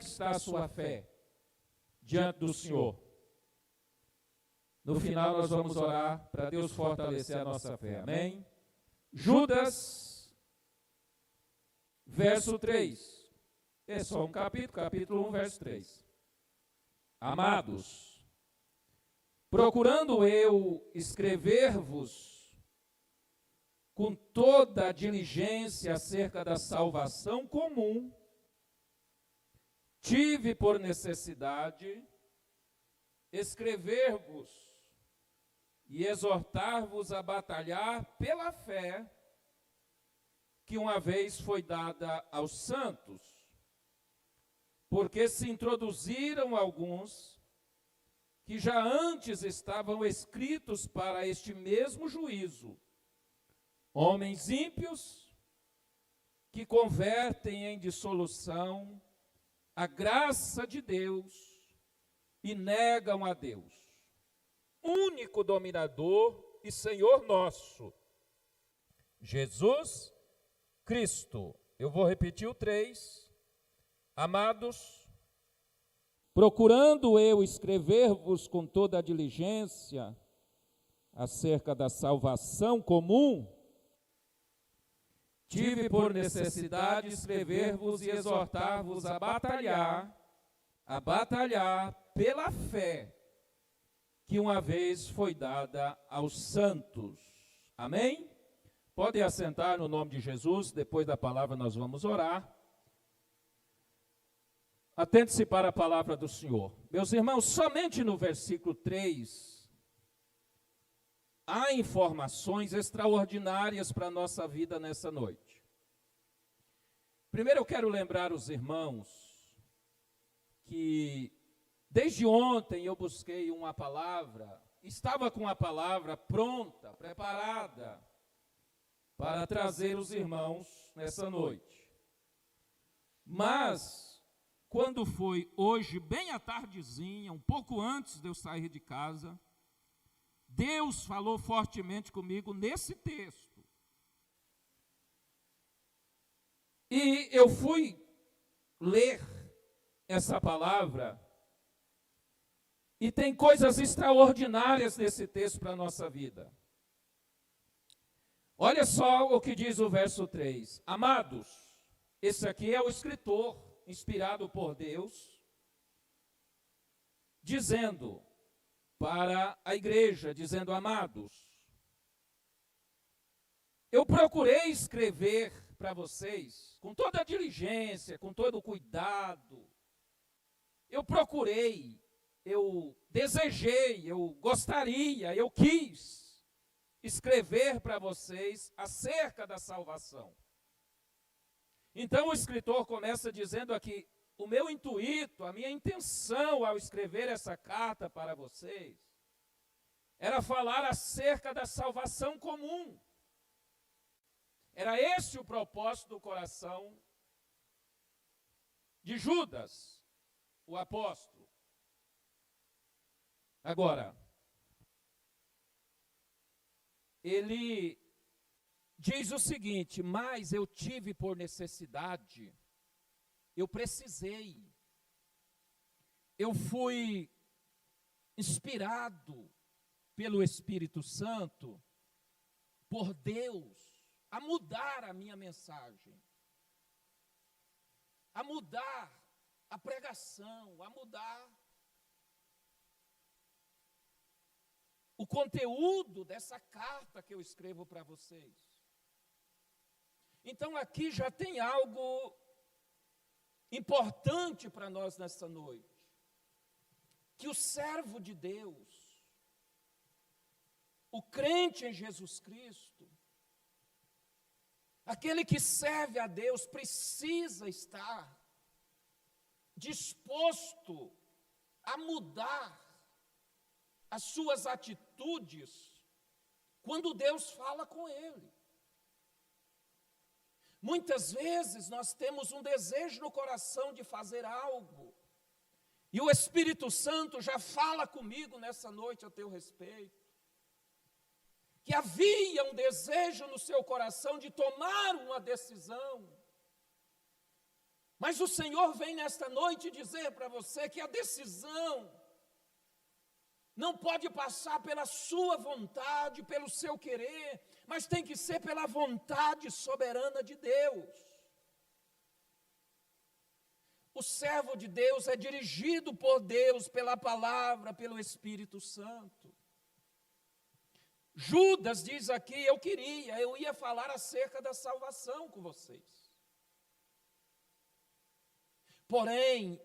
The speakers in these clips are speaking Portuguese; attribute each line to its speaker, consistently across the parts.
Speaker 1: que está a sua fé diante do Senhor? No final nós vamos orar para Deus fortalecer a nossa fé, amém? Judas, verso 3. É só um capítulo 1, verso 3. Amados, procurando eu escrever-vos com toda a diligência acerca da salvação comum, tive por necessidade escrever-vos e exortar-vos a batalhar pela fé que uma vez foi dada aos santos, porque se introduziram alguns que já antes estavam escritos para este mesmo juízo, homens ímpios que convertem em dissolução a graça de Deus e negam a Deus, único dominador e Senhor nosso, Jesus Cristo. Eu vou repetir o 3. Amados, procurando eu escrever-vos com toda a diligência acerca da salvação comum, tive por necessidade escrever-vos e exortar-vos a batalhar pela fé que uma vez foi dada aos santos. Amém? Podem assentar no nome de Jesus, depois da palavra nós vamos orar. Atente-se para a palavra do Senhor. Meus irmãos, somente no versículo 3, há informações extraordinárias para a nossa vida nessa noite. Primeiro eu quero lembrar os irmãos que desde ontem eu busquei uma palavra, estava com a palavra pronta, preparada, para trazer os irmãos nessa noite. Mas, quando foi hoje, bem à tardezinha, um pouco antes de eu sair de casa, Deus falou fortemente comigo nesse texto. E eu fui ler essa palavra, e tem coisas extraordinárias nesse texto para a nossa vida. Olha só o que diz o verso 3. Amados, esse aqui é o escritor, inspirado por Deus, dizendo para a igreja, dizendo: amados, eu procurei escrever para vocês com toda a diligência, com todo o cuidado. Eu procurei, eu desejei, eu gostaria, eu quis escrever para vocês acerca da salvação. Então o escritor começa dizendo aqui: o meu intuito, a minha intenção ao escrever essa carta para vocês, era falar acerca da salvação comum. Era esse o propósito do coração de Judas, o apóstolo. Agora, ele diz o seguinte: mas eu tive por necessidade, eu precisei, eu fui inspirado pelo Espírito Santo, por Deus, a mudar a minha mensagem, a mudar a pregação, a mudar o conteúdo dessa carta que eu escrevo para vocês. Então aqui já tem algo importante para nós nessa noite, que o servo de Deus, o crente em Jesus Cristo, aquele que serve a Deus, precisa estar disposto a mudar as suas atitudes quando Deus fala com ele. Muitas vezes nós temos um desejo no coração de fazer algo, e o Espírito Santo já fala comigo nessa noite a teu respeito, que havia um desejo no seu coração de tomar uma decisão, Mas o Senhor vem nesta noite dizer para você que a decisão não pode passar pela sua vontade, pelo seu querer, mas tem que ser pela vontade soberana de Deus. O servo de Deus é dirigido por Deus, pela palavra, pelo Espírito Santo. Judas diz aqui, eu ia falar acerca da salvação com vocês. Porém,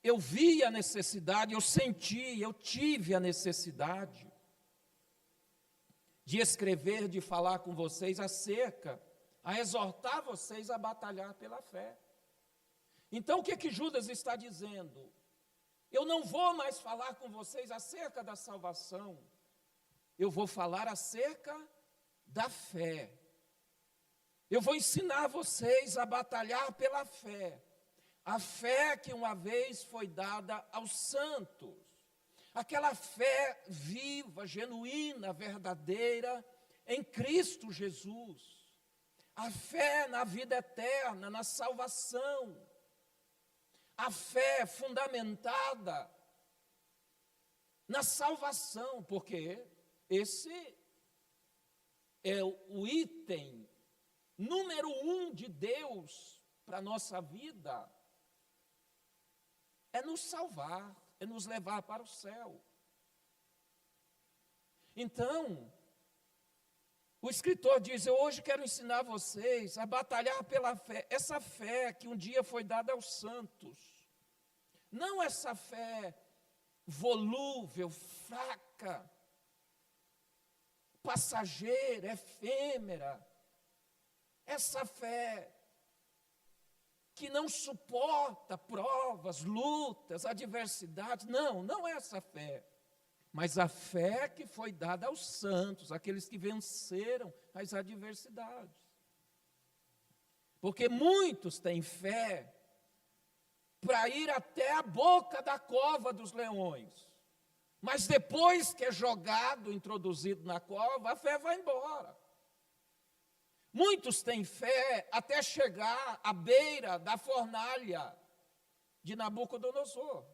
Speaker 1: eu vi a necessidade, eu tive a necessidade de escrever, de falar com vocês a exortar vocês a batalhar pela fé. Então, o que Judas está dizendo? Eu não vou mais falar com vocês acerca da salvação, eu vou falar acerca da fé. Eu vou ensinar vocês a batalhar pela fé. A fé que uma vez foi dada aos santos. Aquela fé viva, genuína, verdadeira, em Cristo Jesus. A fé na vida eterna, na salvação. A fé fundamentada na salvação, porque esse é o item número 1 de Deus para a nossa vida. É nos salvar, é nos levar para o céu. Então, o escritor diz, eu hoje quero ensinar vocês a batalhar pela fé, essa fé que um dia foi dada aos santos. Não essa fé volúvel, fraca, passageira, efêmera. Essa fé que não suporta provas, lutas, adversidades. Não é essa fé. Mas a fé que foi dada aos santos, aqueles que venceram as adversidades. Porque muitos têm fé para ir até a boca da cova dos leões. Mas depois que é jogado, introduzido na cova, a fé vai embora. Muitos têm fé até chegar à beira da fornalha de Nabucodonosor.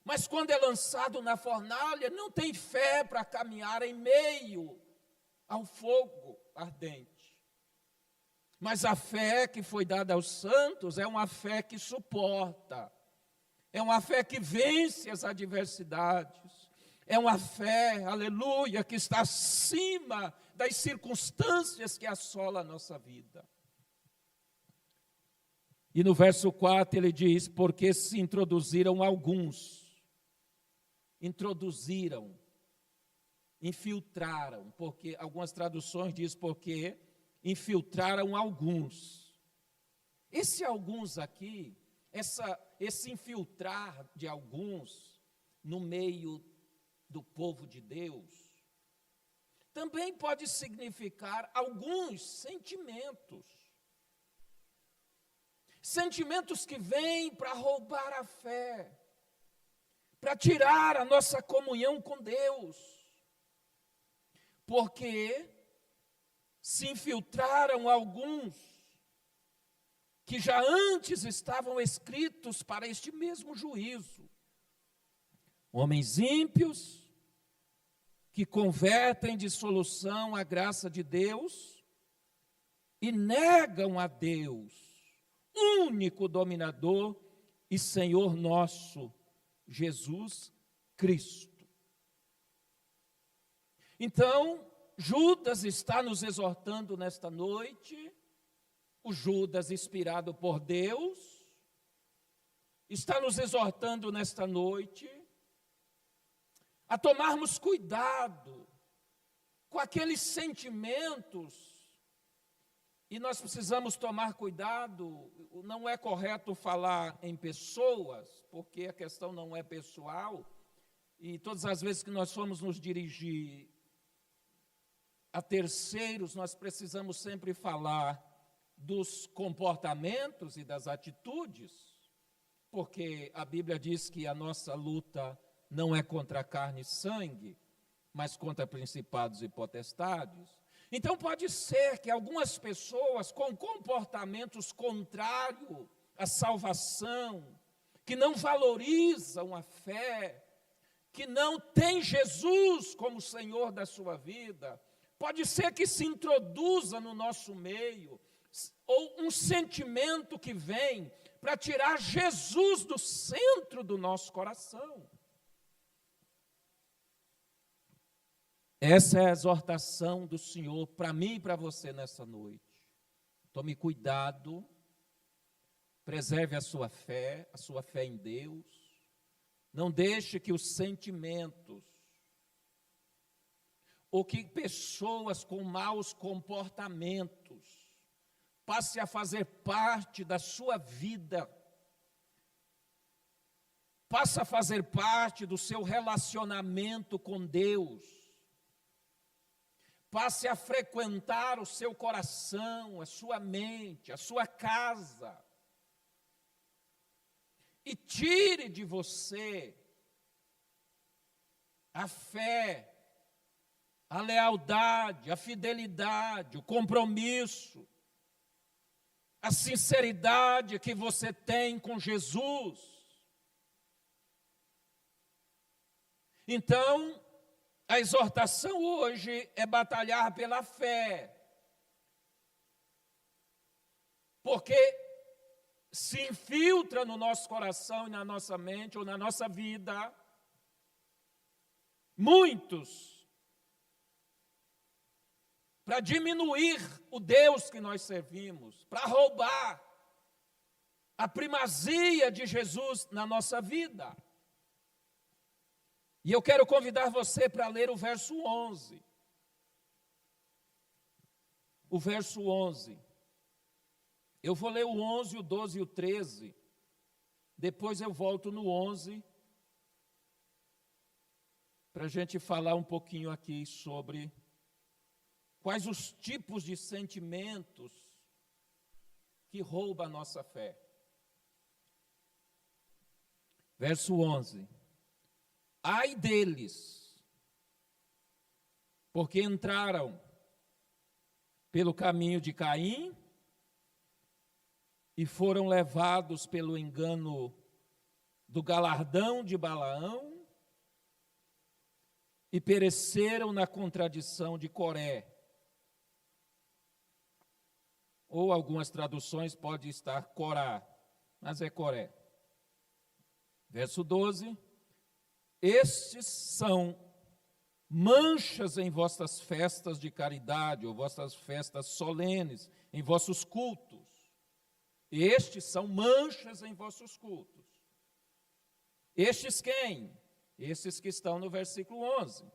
Speaker 1: Mas quando é lançado na fornalha, não tem fé para caminhar em meio ao fogo ardente. Mas a fé que foi dada aos santos é uma fé que suporta, é uma fé que vence as adversidades, é uma fé, aleluia, que está acima das circunstâncias que assolam a nossa vida. E no verso 4 ele diz, porque se introduziram alguns, infiltraram, porque algumas traduções dizem porque infiltraram alguns. Esse alguns aqui, esse infiltrar de alguns no meio do povo de Deus, também pode significar alguns sentimentos. Sentimentos que vêm para roubar a fé, para tirar a nossa comunhão com Deus. Porque se infiltraram alguns que já antes estavam escritos para este mesmo juízo. Homens ímpios que convertem de dissolução a graça de Deus e negam a Deus, único dominador e Senhor nosso, Jesus Cristo. Então, Judas está nos exortando nesta noite, o Judas inspirado por Deus, está nos exortando nesta noite a tomarmos cuidado com aqueles sentimentos, e nós precisamos tomar cuidado, não é correto falar em pessoas, porque a questão não é pessoal, e todas as vezes que nós formos nos dirigir a terceiros, nós precisamos sempre falar dos comportamentos e das atitudes, porque a Bíblia diz que a nossa luta não é contra carne e sangue, mas contra principados e potestades. Então pode ser que algumas pessoas com comportamentos contrários a salvação, que não valorizam a fé, que não tem Jesus como Senhor da sua vida, pode ser que se introduza no nosso meio, ou um sentimento que vem para tirar Jesus do centro do nosso coração. Essa é a exortação do Senhor para mim e para você nessa noite. Tome cuidado, preserve a sua fé em Deus. Não deixe que os sentimentos, ou que pessoas com maus comportamentos, passe a fazer parte da sua vida, passe a fazer parte do seu relacionamento com Deus, passe a frequentar o seu coração, a sua mente, a sua casa, e tire de você a fé, a lealdade, a fidelidade, o compromisso, a sinceridade que você tem com Jesus. Então, a exortação hoje é batalhar pela fé, porque se infiltra no nosso coração e na nossa mente ou na nossa vida muitos, para diminuir o Deus que nós servimos, para roubar a primazia de Jesus na nossa vida. E eu quero convidar você para ler o verso 11. O verso 11. Eu vou ler o 11, o 12 e o 13. Depois eu volto no 11, para a gente falar um pouquinho aqui sobre quais os tipos de sentimentos que roubam a nossa fé. Verso 11. Ai deles, porque entraram pelo caminho de Caim e foram levados pelo engano do galardão de Balaão e pereceram na contradição de Coré. Ou algumas traduções pode estar Corá, mas é Coré. Verso 12. Estes são manchas em vossas festas de caridade, ou vossas festas solenes, em vossos cultos. Estes são manchas em vossos cultos. Estes quem? Estes que estão no versículo 11.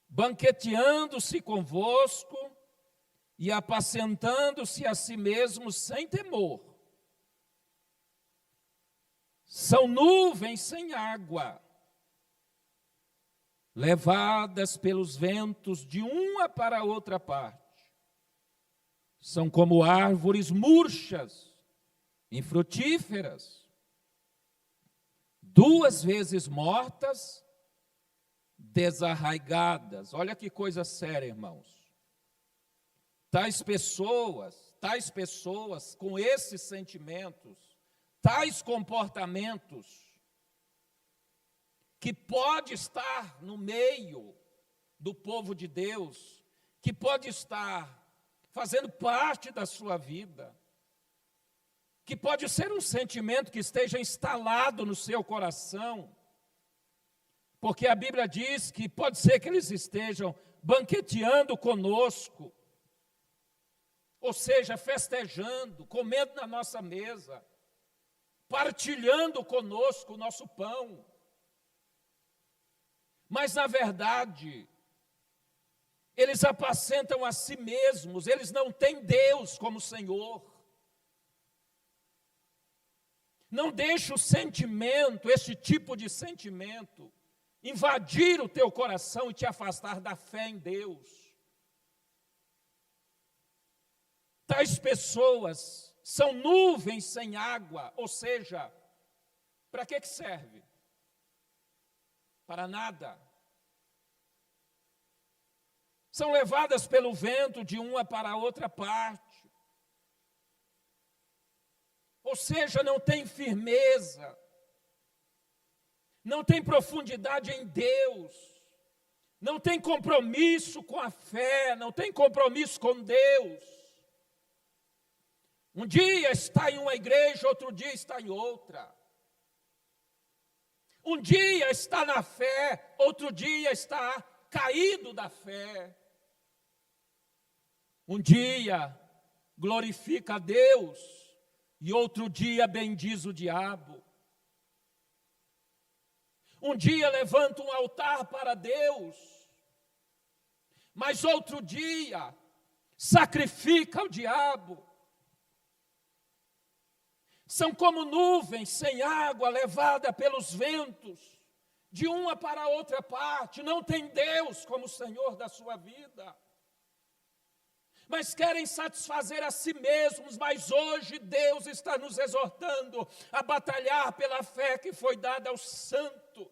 Speaker 1: Banqueteando-se convosco e apacentando-se a si mesmos sem temor. São nuvens sem água, levadas pelos ventos de uma para outra parte. São como árvores murchas, infrutíferas, 2 vezes mortas, desarraigadas. Olha que coisa séria, irmãos. Tais pessoas com esses sentimentos, tais comportamentos, que pode estar no meio do povo de Deus, que pode estar fazendo parte da sua vida, que pode ser um sentimento que esteja instalado no seu coração, porque a Bíblia diz que pode ser que eles estejam banqueteando conosco, ou seja, festejando, comendo na nossa mesa, partilhando conosco o nosso pão. Mas, na verdade, eles apacentam a si mesmos, eles não têm Deus como Senhor. Não deixe o sentimento, esse tipo de sentimento, invadir o teu coração e te afastar da fé em Deus. Tais pessoas são nuvens sem água, ou seja, para que serve? Para nada. São levadas pelo vento de uma para outra parte. ou seja, não tem firmeza, não tem profundidade em Deus, não tem compromisso com a fé, não tem compromisso com Deus. Um dia está em uma igreja, outro dia está em outra. Um dia está na fé, outro dia está caído da fé. Um dia glorifica a Deus e outro dia bendiz o diabo. Um dia levanta um altar para Deus, mas outro dia sacrifica o diabo. São como nuvens sem água levada pelos ventos, de uma para outra parte. Não tem Deus como Senhor da sua vida. Mas querem satisfazer a si mesmos, mas hoje Deus está nos exortando a batalhar pela fé que foi dada aos santos.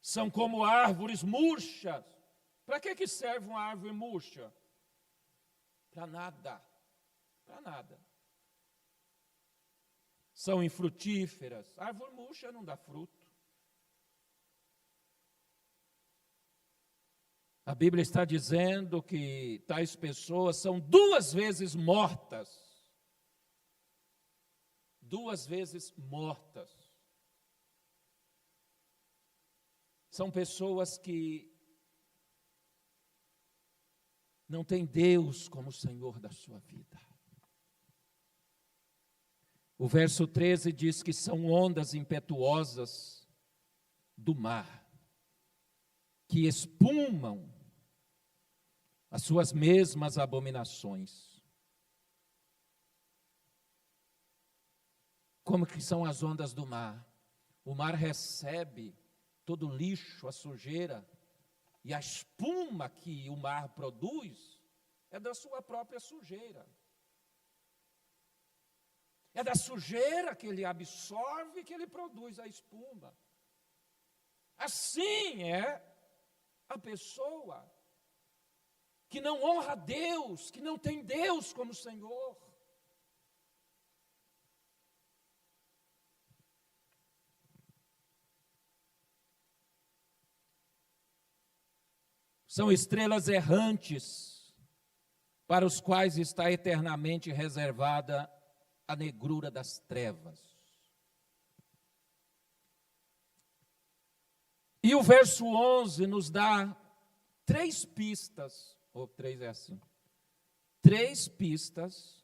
Speaker 1: São como árvores murchas. Para que serve uma árvore murcha? Para nada, para nada. São infrutíferas. A árvore murcha não dá fruto. A Bíblia está dizendo que tais pessoas são 2 vezes mortas. 2 vezes mortas. São pessoas que não têm Deus como Senhor da sua vida. O verso 13 diz que são ondas impetuosas do mar, que espumam as suas mesmas abominações. Como que são as ondas do mar? O mar recebe todo o lixo, a sujeira, e a espuma que o mar produz é da sua própria sujeira. É da sujeira que ele absorve que ele produz a espuma. Assim é a pessoa que não honra a Deus, que não tem Deus como Senhor. São estrelas errantes, para os quais está eternamente reservada a negrura das trevas. E o verso 11 nos dá 3 pistas, ou 3 é assim, 3 pistas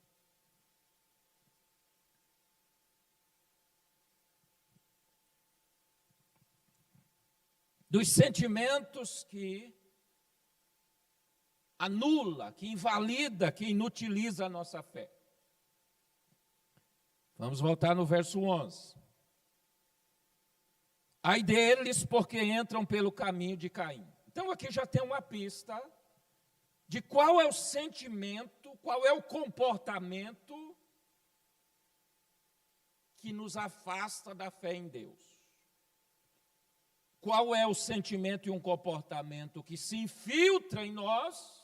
Speaker 1: dos sentimentos que anula, que invalida, que inutiliza a nossa fé. Vamos voltar no verso 11. Ai deles, porque entram pelo caminho de Caim. Então aqui já tem uma pista de qual é o sentimento, qual é o comportamento que nos afasta da fé em Deus. Qual é o sentimento e um comportamento que se infiltra em nós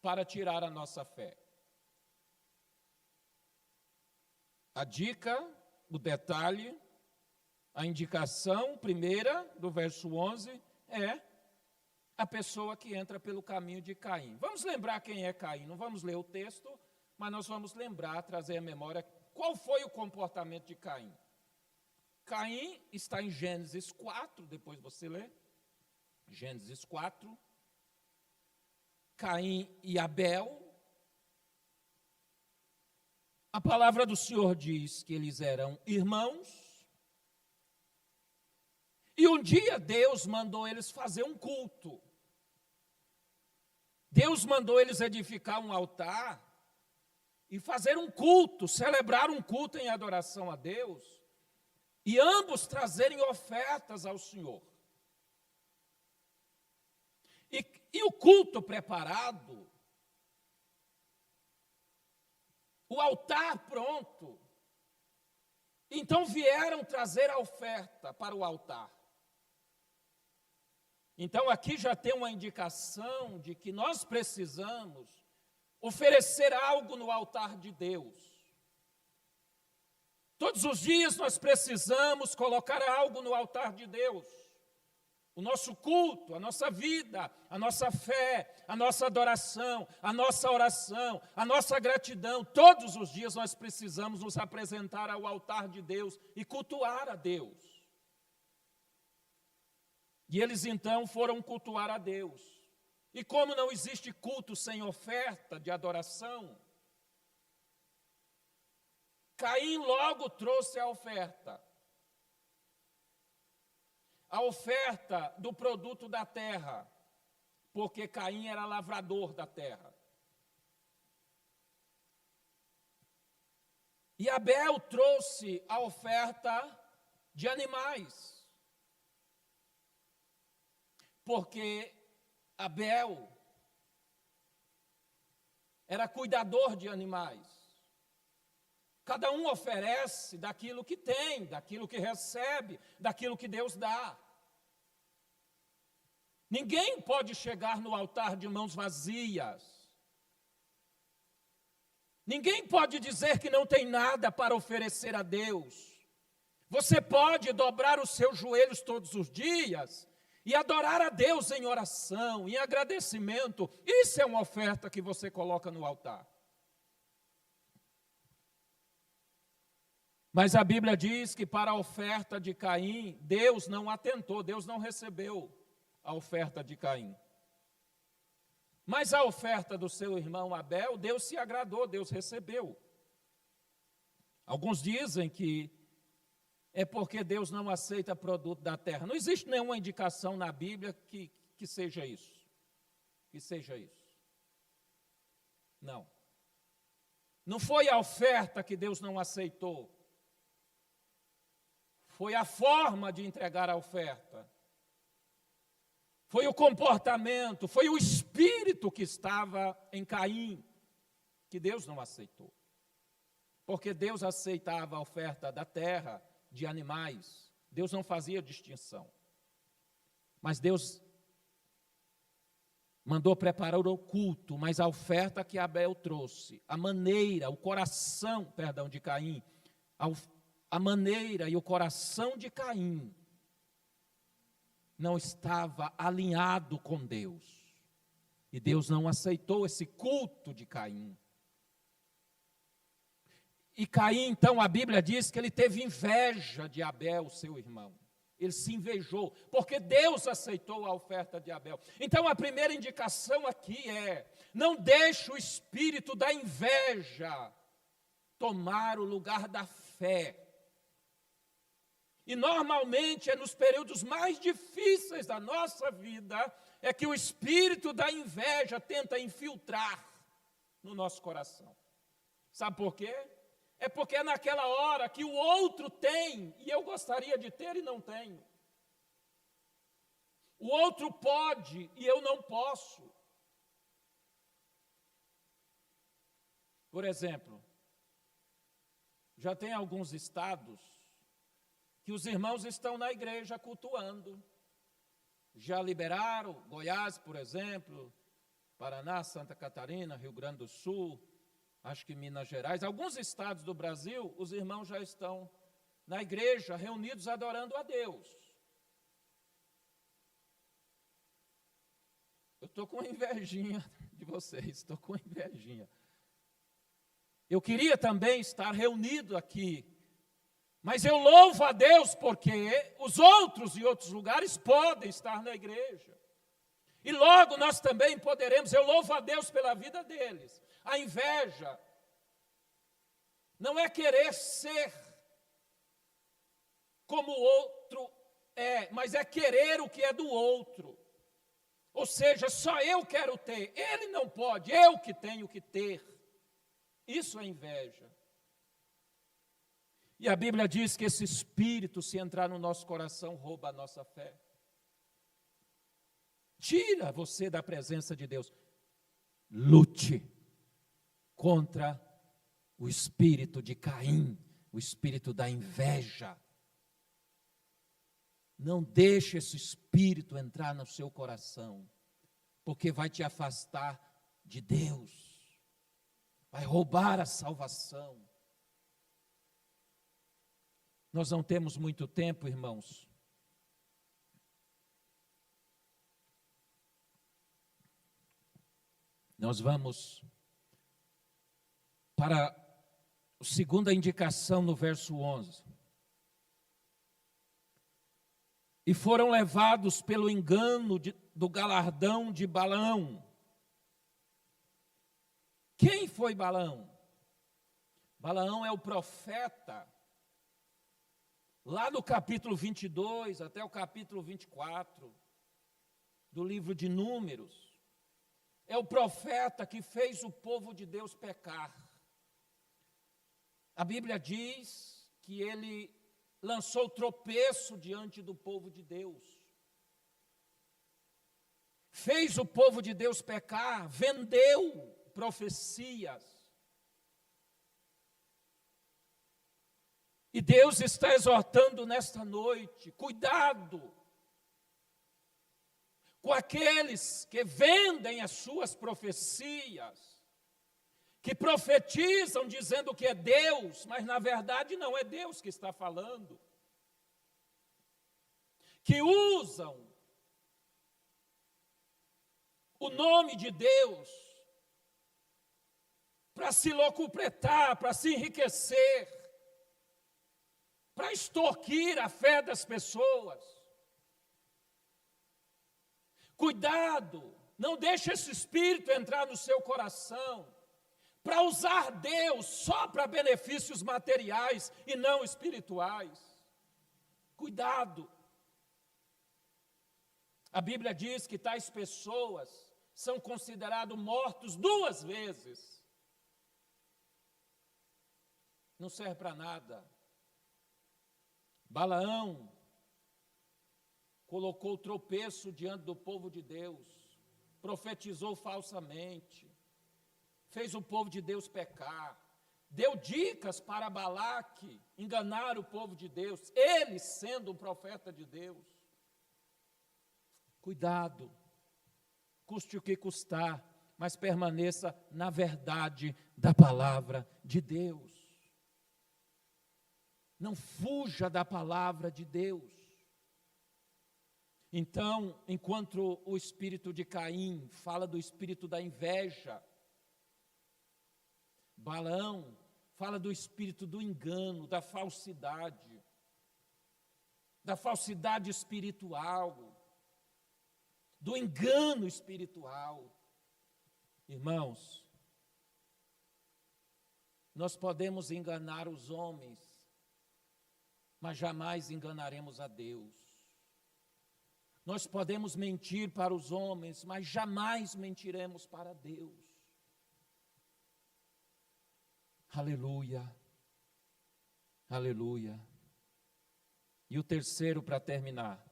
Speaker 1: para tirar a nossa fé? A dica, o detalhe, a indicação primeira do verso 11 é a pessoa que entra pelo caminho de Caim. Vamos lembrar quem é Caim, não vamos ler o texto, mas nós vamos lembrar, trazer à memória qual foi o comportamento de Caim. Caim está em Gênesis 4, depois você lê, Gênesis 4, Caim e Abel. A palavra do Senhor diz que eles eram irmãos, e um dia Deus mandou eles fazer um culto. Deus mandou eles edificar um altar e fazer um culto, celebrar um culto em adoração a Deus, e ambos trazerem ofertas ao Senhor. E o culto preparado, o altar pronto, então vieram trazer a oferta para o altar. Então aqui já tem uma indicação de que nós precisamos oferecer algo no altar de Deus. Todos os dias nós precisamos colocar algo no altar de Deus. O nosso culto, a nossa vida, a nossa fé, a nossa adoração, a nossa oração, a nossa gratidão. Todos os dias nós precisamos nos apresentar ao altar de Deus e cultuar a Deus. E eles então foram cultuar a Deus. E como não existe culto sem oferta de adoração, Caim logo trouxe a oferta do produto da terra, porque Caim era lavrador da terra. E Abel trouxe a oferta de animais, porque Abel era cuidador de animais. Cada um oferece daquilo que tem, daquilo que recebe, daquilo que Deus dá. Ninguém pode chegar no altar de mãos vazias. Ninguém pode dizer que não tem nada para oferecer a Deus. Você pode dobrar os seus joelhos todos os dias e adorar a Deus em oração, em agradecimento. Isso é uma oferta que você coloca no altar. Mas a Bíblia diz que para a oferta de Caim, Deus não atentou, Deus não recebeu a oferta de Caim. Mas a oferta do seu irmão Abel, Deus se agradou, Deus recebeu. Alguns dizem que é porque Deus não aceita produto da terra. Não existe nenhuma indicação na Bíblia que seja isso. Que seja isso. Não. Não foi a oferta que Deus não aceitou. Foi a forma de entregar a oferta. Foi o comportamento, foi o espírito que estava em Caim, que Deus não aceitou. Porque Deus aceitava a oferta da terra, de animais. Deus não fazia distinção. Mas Deus mandou preparar o culto, mas a oferta que Abel trouxe, a maneira, o coração, de Caim, a maneira e o coração de Caim não estava alinhado com Deus. E Deus não aceitou esse culto de Caim. E Caim, então, a Bíblia diz que ele teve inveja de Abel, seu irmão. Ele se invejou, porque Deus aceitou a oferta de Abel. Então, a primeira indicação aqui é: não deixe o espírito da inveja tomar o lugar da fé. E normalmente é nos períodos mais difíceis da nossa vida é que o espírito da inveja tenta infiltrar no nosso coração. Sabe por quê? É porque é naquela hora que o outro tem e eu gostaria de ter e não tenho. O outro pode e eu não posso. Por exemplo, já tem alguns estados que os irmãos estão na igreja cultuando. Já liberaram Goiás, por exemplo, Paraná, Santa Catarina, Rio Grande do Sul, acho que Minas Gerais. Alguns estados do Brasil, os irmãos já estão na igreja, reunidos adorando a Deus. Eu estou com invejinha de vocês, estou com invejinha. Eu queria também estar reunido aqui, mas eu louvo a Deus porque os outros e outros lugares podem estar na igreja. E logo nós também poderemos, eu louvo a Deus pela vida deles. A inveja não é querer ser como o outro é, mas é querer o que é do outro. Ou seja, só eu quero ter, ele não pode, eu que tenho que ter. Isso é inveja. E a Bíblia diz que esse espírito, se entrar no nosso coração, rouba a nossa fé. Tira você da presença de Deus. Lute contra o espírito de Caim, o espírito da inveja. Não deixe esse espírito entrar no seu coração, porque vai te afastar de Deus, vai roubar a salvação. Nós não temos muito tempo, irmãos. Nós vamos para a segunda indicação no verso 11. E foram levados pelo engano do galardão de Balaão. Quem foi Balaão? Balaão é o profeta, lá do capítulo 22 até o capítulo 24, do livro de Números. É o profeta que fez o povo de Deus pecar. A Bíblia diz que ele lançou tropeço diante do povo de Deus. Fez o povo de Deus pecar, vendeu profecias. E Deus está exortando nesta noite, cuidado com aqueles que vendem as suas profecias, que profetizam dizendo que é Deus, mas na verdade não é Deus que está falando, que usam o nome de Deus para se locupletar, para se enriquecer, para extorquir a fé das pessoas. Cuidado, não deixe esse espírito entrar no seu coração, para usar Deus só para benefícios materiais e não espirituais. Cuidado. A Bíblia diz que tais pessoas são considerados mortos 2 vezes. Não serve para nada. Balaão colocou tropeço diante do povo de Deus, profetizou falsamente, fez o povo de Deus pecar, deu dicas para Balaque enganar o povo de Deus, ele sendo um profeta de Deus. Cuidado, custe o que custar, mas permaneça na verdade da palavra de Deus. Não fuja da palavra de Deus. Então, enquanto o espírito de Caim fala do espírito da inveja, Balaão fala do espírito do engano, da falsidade espiritual, do engano espiritual. Irmãos, nós podemos enganar os homens, mas jamais enganaremos a Deus. Nós podemos mentir para os homens, mas jamais mentiremos para Deus. Aleluia, aleluia. E o terceiro, para terminar.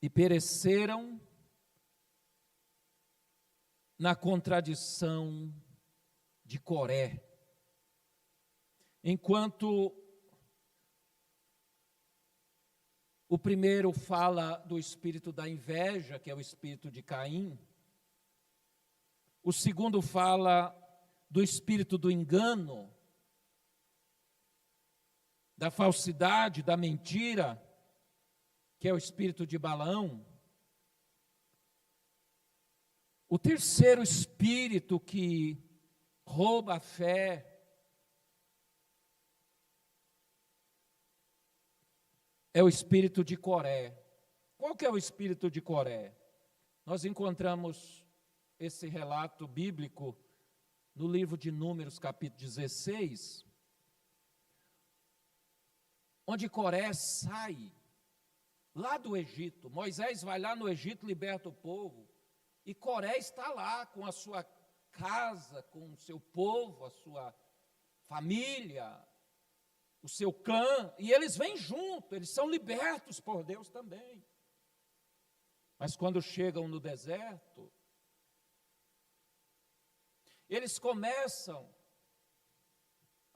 Speaker 1: E pereceram na contradição de Coré. Enquanto o primeiro fala do espírito da inveja, que é o espírito de Caim. O segundo fala do espírito do engano, da falsidade, da mentira, que é o espírito de Balaão. O terceiro espírito que rouba a fé é o espírito de Coré. Qual que é o espírito de Coré? Nós encontramos esse relato bíblico no livro de Números, capítulo 16, onde Coré sai lá do Egito. Moisés vai lá no Egito, liberta o povo, e Coré está lá com a sua casa, com o seu povo, a sua família, o seu clã, e eles vêm junto, eles são libertos por Deus também. Mas quando chegam no deserto, eles começam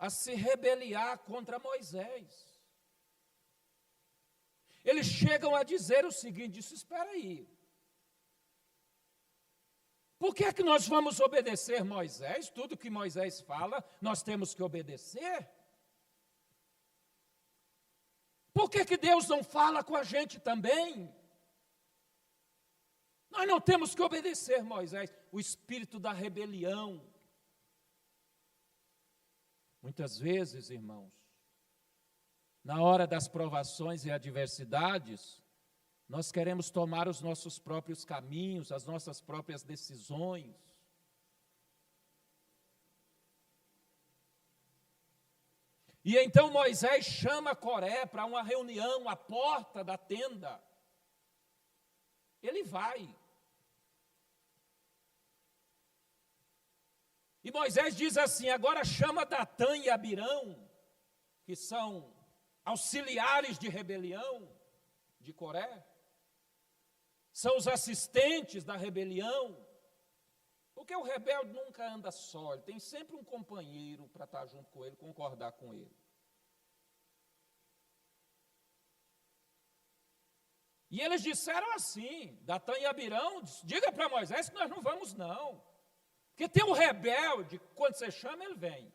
Speaker 1: a se rebeliar contra Moisés. Eles chegam a dizer o seguinte: espera aí, por que é que nós vamos obedecer Moisés? Tudo que Moisés fala, nós temos que obedecer. Por que que Deus não fala com a gente também? Nós não temos que obedecer Moisés. O espírito da rebelião. Muitas vezes, irmãos, na hora das provações e adversidades, nós queremos tomar os nossos próprios caminhos, as nossas próprias decisões. E então Moisés chama Coré para uma reunião à porta da tenda. Ele vai. E Moisés diz assim: agora chama Datã e Abirão, que são auxiliares de rebelião de Coré, são os assistentes da rebelião, porque o rebelde nunca anda só, ele tem sempre um companheiro para estar junto com ele, concordar com ele. E eles disseram assim, Datã e Abirão: diga para Moisés que nós não vamos não, porque tem um rebelde, quando você chama ele vem.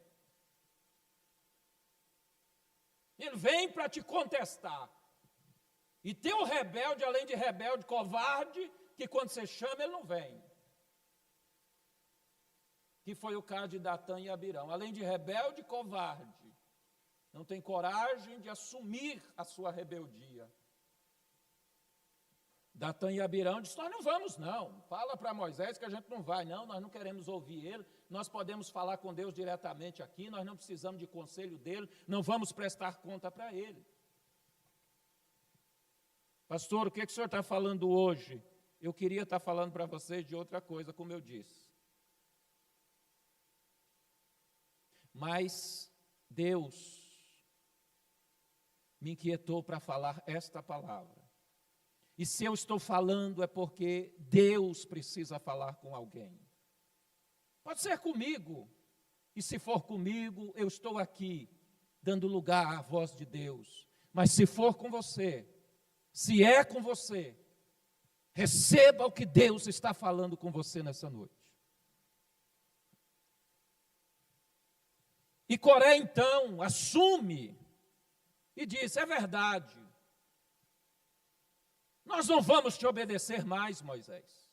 Speaker 1: Ele vem para te contestar. E tem um rebelde, além de rebelde, covarde, que quando você chama ele não vem. Que foi o caso de Datã e Abirão. Além de rebelde, covarde. Não tem coragem de assumir a sua rebeldia. Datã e Abirão disse: nós não vamos não, fala para Moisés que a gente não vai não, nós não queremos ouvir ele, nós podemos falar com Deus diretamente aqui, nós não precisamos de conselho dele, não vamos prestar conta para ele. Pastor, o que o senhor está falando hoje? Eu queria estar falando para vocês de outra coisa, como eu disse. Mas Deus me inquietou para falar esta palavra. E se eu estou falando é porque Deus precisa falar com alguém. Pode ser comigo. E se for comigo, eu estou aqui, dando lugar à voz de Deus. Mas se for com você, se é com você, receba o que Deus está falando com você nessa noite. E Coré então assume e diz: é verdade. Nós não vamos te obedecer mais, Moisés.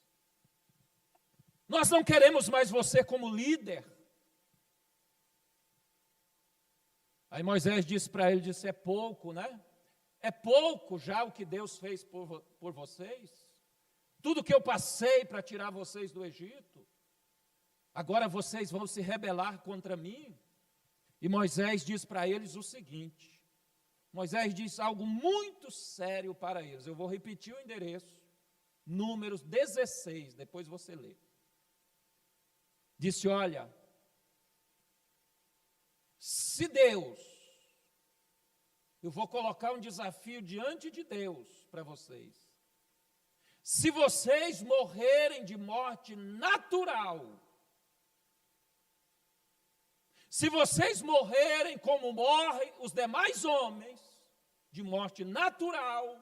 Speaker 1: Nós não queremos mais você como líder. Aí Moisés disse para ele, disse: é pouco, né? É pouco já o que Deus fez por vocês. Tudo que eu passei para tirar vocês do Egito. Agora vocês vão se rebelar contra mim. E Moisés diz para eles o seguinte. Moisés diz algo muito sério para eles. Eu vou repetir o endereço. Números 16, depois você lê. Disse: olha, se Deus, eu vou colocar um desafio diante de Deus para vocês. Se vocês morrerem de morte natural, se vocês morrerem como morrem os demais homens, de morte natural,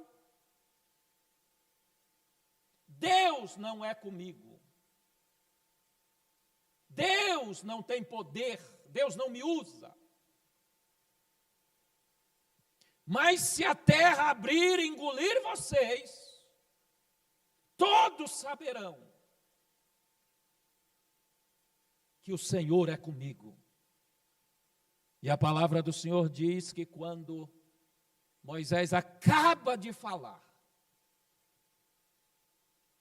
Speaker 1: Deus não é comigo. Deus não tem poder, Deus não me usa. Mas se a terra abrir e engolir vocês, todos saberão que o Senhor é comigo. E a palavra do Senhor diz que quando Moisés acaba de falar,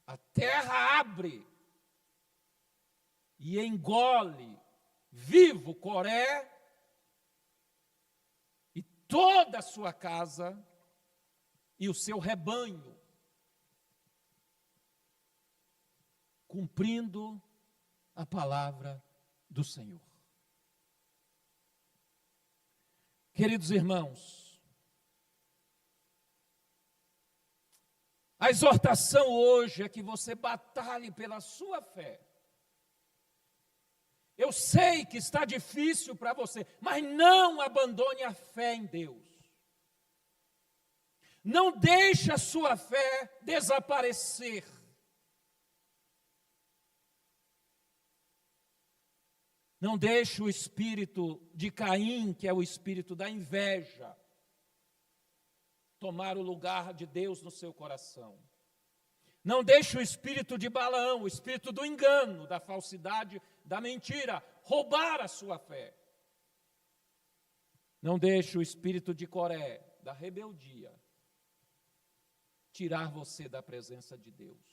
Speaker 1: a terra abre e engole vivo Coré e toda a sua casa e o seu rebanho, cumprindo a palavra do Senhor. Queridos irmãos, a exortação hoje é que você batalhe pela sua fé. Eu sei que está difícil para você, mas não abandone a fé em Deus. Não deixe a sua fé desaparecer. Não deixe o espírito de Caim, que é o espírito da inveja, tomar o lugar de Deus no seu coração. Não deixe o espírito de Balaão, o espírito do engano, da falsidade, da mentira, roubar a sua fé. Não deixe o espírito de Coré, da rebeldia, tirar você da presença de Deus.